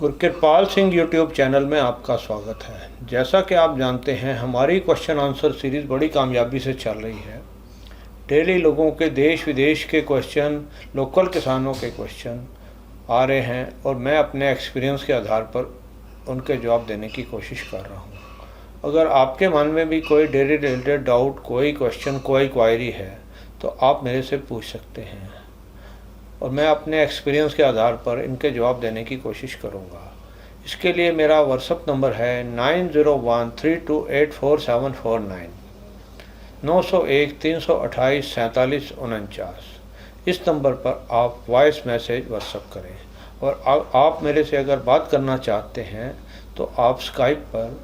गुरकिरपाल Singh YouTube channel में आपका स्वागत है। जैसा कि आप जानते हैं, हमारी क्वेश्चन आंसर सीरीज़ बड़ी कामयाबी से चल रही है। डेली लोगों के देश विदेश के क्वेश्चन, लोकल किसानों के क्वेश्चन आ रहे हैं और मैं अपने एक्सपीरियंस के आधार पर उनके जवाब देने की कोशिश कर रहा हूँ। अगर आपके मन में भी कोई डेली रिलेटेड डाउट, कोई क्वेश्चन, कोई क्वायरी है तो आप मेरे से पूछ सकते हैं और मैं अपने एक्सपीरियंस के आधार पर इनके जवाब देने की कोशिश करूंगा। इसके लिए मेरा व्हाट्सअप नंबर है 9013284749 901-328-4749। इस नंबर पर आप वॉइस मैसेज व्हाट्सअप करें और आप मेरे से अगर बात करना चाहते हैं तो आप स्काइप पर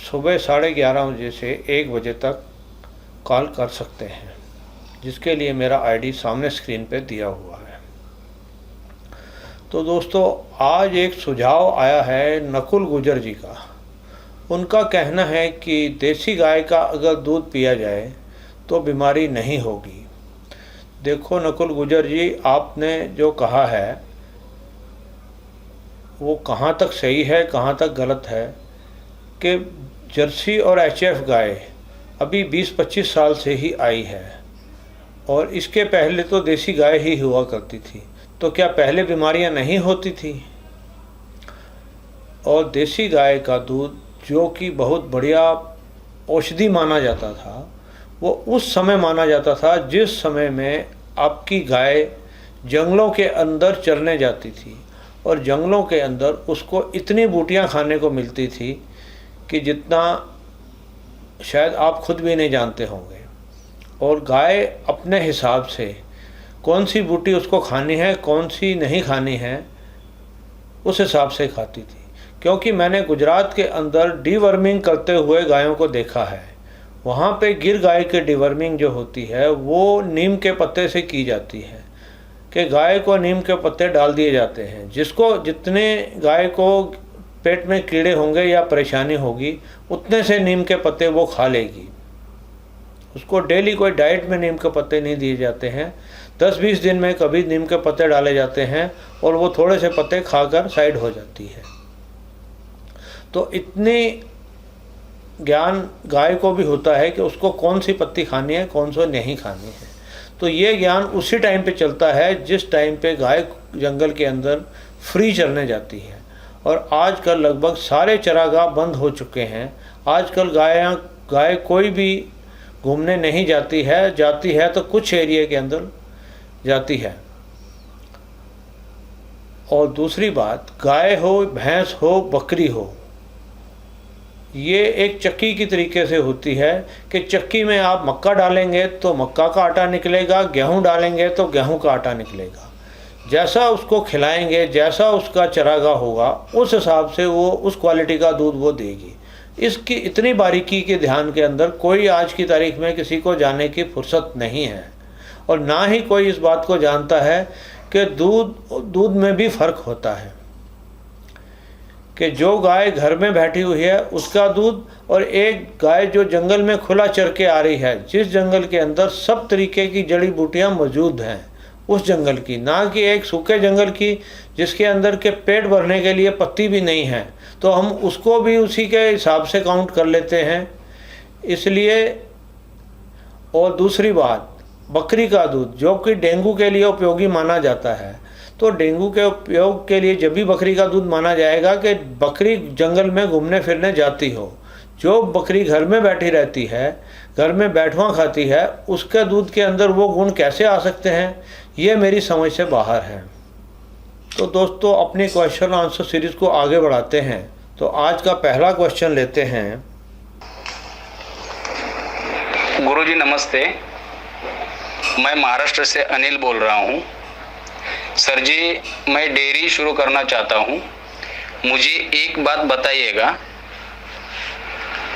सुबह 11:30 बजे से 1 बजे तक कॉल कर सकते हैं, जिसके लिए मेरा आईडी सामने स्क्रीन पे दिया हुआ है। तो दोस्तों, आज एक सुझाव आया है नकुल गुजर जी का। उनका कहना है कि देसी गाय का अगर दूध पिया जाए तो बीमारी नहीं होगी। देखो नकुल गुजर जी, आपने जो कहा है वो कहाँ तक सही है, कहाँ तक गलत है कि जर्सी और एचएफ गाय अभी 20-25 साल से ही आई है और इसके पहले तो देसी गाय ही हुआ करती थी। तो क्या पहले बीमारियां नहीं होती थी? और देसी गाय का दूध जो कि बहुत बढ़िया औषधि माना जाता था, वो उस समय माना जाता था जिस समय में आपकी गाय जंगलों के अंदर चरने जाती थी और जंगलों के अंदर उसको इतनी बूटियां खाने को मिलती थी कि जितना शायद आप खुद भी नहीं जानते होंगे। और गाय अपने हिसाब से कौन सी बूटी उसको खानी है, कौन सी नहीं खानी है, उस हिसाब से खाती थी। क्योंकि मैंने गुजरात के अंदर डीवर्मिंग करते हुए गायों को देखा है। वहाँ पे गिर गाय की डीवर्मिंग जो होती है वो नीम के पत्ते से की जाती है कि गाय को नीम के पत्ते डाल दिए जाते हैं। जिसको जितने गाय को पेट में कीड़े होंगे या परेशानी होगी, उतने से नीम के पत्ते वो खा लेगी। उसको डेली कोई डाइट में नीम के पत्ते नहीं दिए जाते हैं। 10-20 दिन में कभी नीम के पत्ते डाले जाते हैं और वो थोड़े से पत्ते खाकर साइड हो जाती है। तो इतनी ज्ञान गाय को भी होता है कि उसको कौन सी पत्ती खानी है, कौन सी नहीं खानी है। तो ये ज्ञान उसी टाइम पे चलता है जिस टाइम पे गाय जंगल के अंदर फ्री चरने जाती है। और आजकल लगभग सारे चरागाह बंद हो चुके हैं। आजकल गाय कोई भी घूमने नहीं जाती है तो कुछ एरिया के अंदर जाती है। और दूसरी बात, गाय हो, भैंस हो, बकरी हो, ये एक चक्की की तरीके से होती है कि चक्की में आप मक्का डालेंगे तो मक्का का आटा निकलेगा, गेहूं डालेंगे तो गेहूं का आटा निकलेगा। जैसा उसको खिलाएंगे, जैसा उसका चरागाह होगा, उस हिसाब से वो उस क्वालिटी का दूध वो देगी। इसकी इतनी बारीकी के ध्यान के अंदर कोई आज की तारीख में किसी को जानने की फुर्सत नहीं है और ना ही कोई इस बात को जानता है कि दूध में भी फ़र्क होता है कि जो गाय घर में बैठी हुई है उसका दूध और एक गाय जो जंगल में खुला चर के आ रही है, जिस जंगल के अंदर सब तरीके की जड़ी बूटियाँ मौजूद हैं, उस जंगल की, ना कि एक सूखे जंगल की जिसके अंदर के पेट भरने के लिए पत्ती भी नहीं है, तो हम उसको भी उसी के हिसाब से काउंट कर लेते हैं। इसलिए और दूसरी बात, बकरी का दूध जो कि डेंगू के लिए उपयोगी माना जाता है, तो डेंगू के उपयोग के लिए जब भी बकरी का दूध माना जाएगा कि बकरी जंगल में घूमने फिरने जाती हो। जो बकरी घर में बैठी रहती है, घर में बैठवा खाती है, उसके दूध के अंदर वो गुण कैसे आ सकते हैं, ये मेरी समझ से बाहर है। तो दोस्तों, अपनी क्वेश्चन आंसर सीरीज़ को आगे बढ़ाते हैं। तो आज का पहला क्वेश्चन लेते हैं। गुरुजी नमस्ते, मैं महाराष्ट्र से अनिल बोल रहा हूँ। सर जी, मैं डेयरी शुरू करना चाहता हूँ, मुझे एक बात बताइएगा।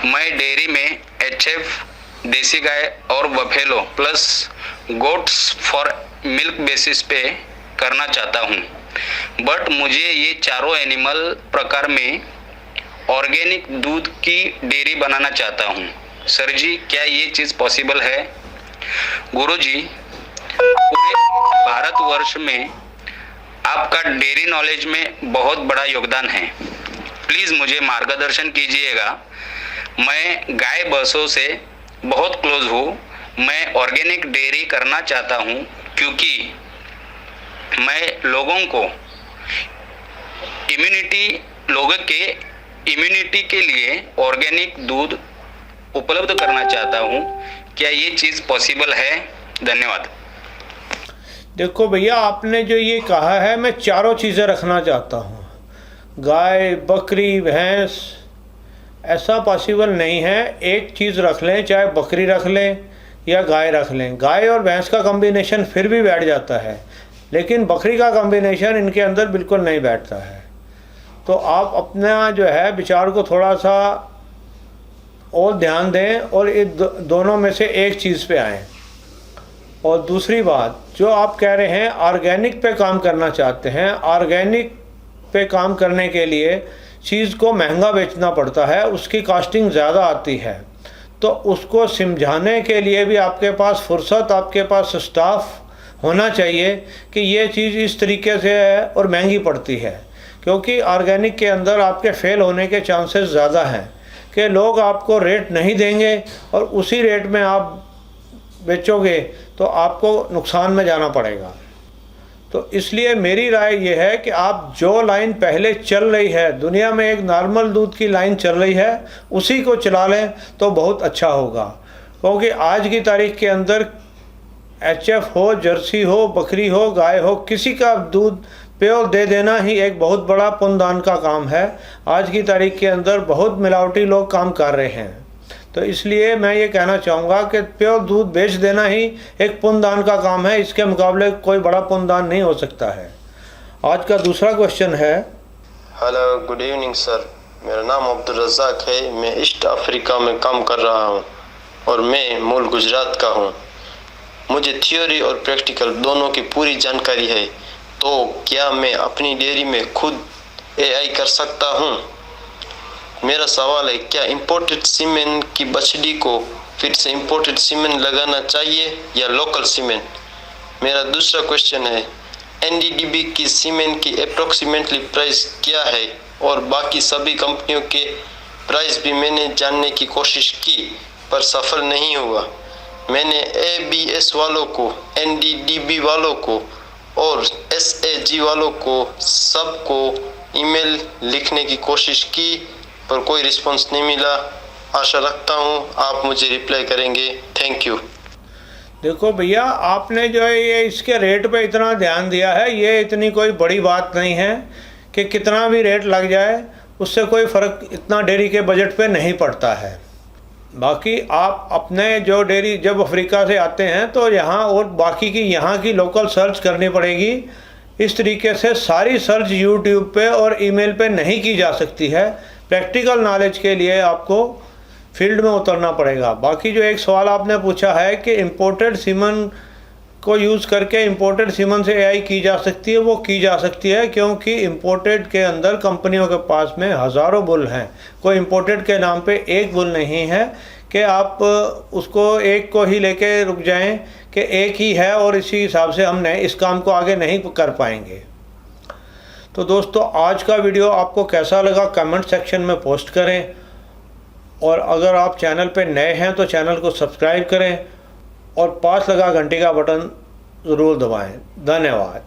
मैं डेयरी में एचएफ, देसी गाय और buffalo plus goats for milk basis पे करना चाहता हूँ, बट मुझे ये चारों एनिमल प्रकार में ऑर्गेनिक दूध की डेयरी बनाना चाहता हूँ। सर जी, क्या ये चीज़ पॉसिबल है? गुरुजी, पूरे भारतवर्ष में आपका डेयरी नॉलेज में बहुत बड़ा योगदान है। प्लीज़ मुझे मार्गदर्शन कीजिएगा। मैं गाय भैंसों से बहुत क्लोज हूँ। मैं ऑर्गेनिक डेयरी करना चाहता हूँ क्योंकि मैं लोगों के इम्यूनिटी के लिए ऑर्गेनिक दूध उपलब्ध करना चाहता हूँ। क्या ये चीज़ पॉसिबल है? धन्यवाद। देखो भैया, आपने जो ये कहा है, मैं चारों चीज़ें रखना चाहता हूँ, गाय, बकरी, भैंस, ऐसा पॉसिबल नहीं है। एक चीज़ रख लें, चाहे बकरी रख लें या गाय रख लें। गाय और भैंस का कॉम्बिनेशन फिर भी बैठ जाता है, लेकिन बकरी का कॉम्बिनेशन इनके अंदर बिल्कुल नहीं बैठता है। तो आप अपना जो है विचार को थोड़ा सा और ध्यान दें और ये दोनों में से एक चीज़ पे आएँ। और दूसरी बात, जो आप कह रहे हैं ऑर्गेनिक पे काम करना चाहते हैं, ऑर्गेनिक पे काम करने के लिए चीज़ को महंगा बेचना पड़ता है, उसकी कॉस्टिंग ज़्यादा आती है। तो उसको समझाने के लिए भी आपके पास फुर्सत, आपके पास स्टाफ होना चाहिए कि ये चीज़ इस तरीके से है और महंगी पड़ती है। क्योंकि ऑर्गेनिक के अंदर आपके फेल होने के चांसेस ज़्यादा हैं कि लोग आपको रेट नहीं देंगे और उसी रेट में आप बेचोगे तो आपको नुकसान में जाना पड़ेगा। तो इसलिए मेरी राय ये है कि आप जो लाइन पहले चल रही है, दुनिया में एक नॉर्मल दूध की लाइन चल रही है, उसी को चला लें तो बहुत अच्छा होगा। क्योंकि आज की तारीख के अंदर HF हो, जर्सी हो, बकरी हो, गाय हो, किसी का दूध प्योर दे देना ही एक बहुत बड़ा पुण्यदान का काम है। आज की तारीख के अंदर बहुत मिलावटी लोग काम कर रहे हैं। तो इसलिए मैं ये कहना चाहूँगा कि प्योर दूध बेच देना ही एक पुण्यदान का काम है, इसके मुकाबले कोई बड़ा पुण्यदान नहीं हो सकता है। आज का दूसरा क्वेश्चन है। Hello, good evening sir. मेरा नाम अब्दुल रज़ाक है। मैं ईस्ट अफ्रीका में काम कर रहा हूँ और मैं मूल गुजरात का हूँ। मुझे थियोरी और प्रैक्टिकल दोनों की पूरी जानकारी है। तो क्या मैं अपनी डेयरी में खुद AI कर सकता हूँ? मेरा सवाल है, क्या इंपोर्टेड सीमेंट की बछड़ी को फिर से इंपोर्टेड सीमेंट लगाना चाहिए या लोकल सीमेंट? मेरा दूसरा क्वेश्चन है, NDDB की सीमेंट की अप्रोक्सीमेटली प्राइस क्या है? और बाकी सभी कंपनियों के प्राइस भी मैंने जानने की कोशिश की पर सफल नहीं हुआ। मैंने ABS वालों को, NDDB वालों को और SAG वालों को सबको ईमेल लिखने की कोशिश की पर कोई रिस्पांस नहीं मिला। आशा रखता हूँ आप मुझे रिप्लाई करेंगे। Thank you. देखो भैया, आपने जो है ये इसके रेट पे इतना ध्यान दिया है, ये इतनी कोई बड़ी बात नहीं है कि कितना भी रेट लग जाए उससे कोई फ़र्क इतना डेयरी के बजट पे नहीं पड़ता है। बाकी आप अपने जो डेयरी जब अफ्रीका से आते हैं तो यहाँ और बाकी की यहाँ की लोकल सर्च करनी पड़ेगी। इस तरीके से सारी सर्च यूट्यूब पे और ईमेल पे नहीं की जा सकती है। प्रैक्टिकल नॉलेज के लिए आपको फील्ड में उतरना पड़ेगा। बाकी जो एक सवाल आपने पूछा है कि इंपोर्टेड सीमन को यूज़ करके इंपोर्टेड सीमन से AI की जा सकती है, वो की जा सकती है क्योंकि इंपोर्टेड के अंदर कंपनियों के पास में हज़ारों बुल हैं। कोई इंपोर्टेड के नाम पे एक बुल नहीं है कि आप उसको एक को ही लेके रुक जाएं कि एक ही है और इसी हिसाब से हमने इस काम को आगे नहीं कर पाएंगे। तो दोस्तों, आज का वीडियो आपको कैसा लगा कमेंट सेक्शन में पोस्ट करें और अगर आप चैनल पे नए हैं तो चैनल को सब्सक्राइब करें और पास लगा घंटी का बटन ज़रूर दबाएं। धन्यवाद।